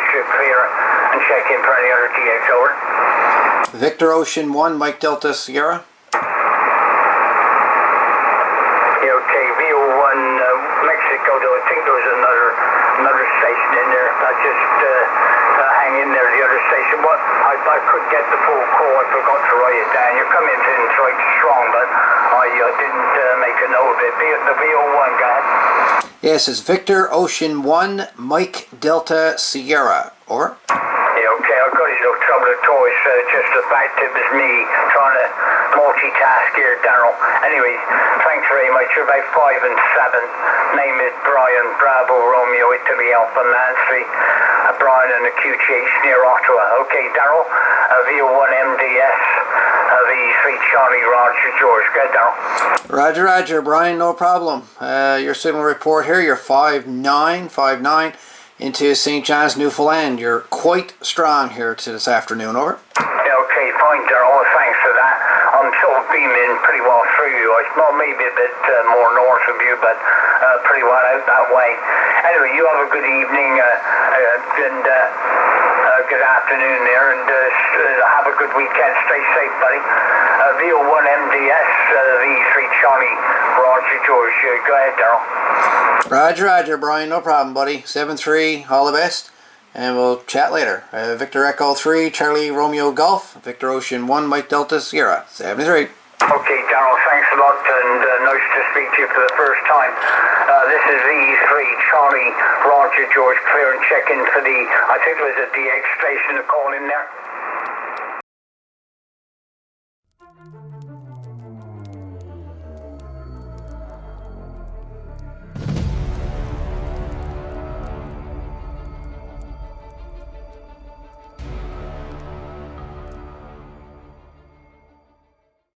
George, clear and check in for any other DX, over. Victor Ocean 1, Mike Delta Sierra. Yeah, okay, VO1 Mexico, though I think there was another station in there. I just hang in there, the other station. What I could get the full call, I forgot to write it down. You're coming in right strong, but I didn't make a note of it. The VO1 guy. Yes, it's Victor Ocean 1, Mike Delta Sierra, over. Yeah, okay, I've got no trouble at all. It's just the fact it was me trying to multitask here, Daryl. Anyways, thanks very much. You're about 5 and 7. Name is Brian, Bravo, Romeo, Italy, Alpha, Nancy. Brian and the QTH near Ottawa. Okay, Daryl, VO1 MDS, VE3 Charlie, Roger, George. Good, Daryl. Roger, Roger, Brian, no problem. Your signal report here, you're 5-9 into St. John's, Newfoundland. You're quite strong here to this afternoon, over. Yeah, okay, fine, Daryl. Thanks for that. I'm sort of beaming pretty well through you. Well, maybe a bit more north of you, but pretty well out that way. Anyway, you have a good evening and good afternoon there, and have a good weekend. Stay safe, buddy. VO1 MDS, VE3 Charlie, Roger, George. Go ahead, Daryl. Roger, Roger, Brian, no problem, buddy. 7-3, all the best, and we'll chat later. Victor Echo 3, Charlie Romeo Golf, Victor Ocean 1, Mike Delta Sierra, 7-3. Okay, Daryl, thanks a lot, and nice to speak to you for the first time. This is VE3 Charlie, Roger, George, clear and check in for the, I think it was a DX station to call in there.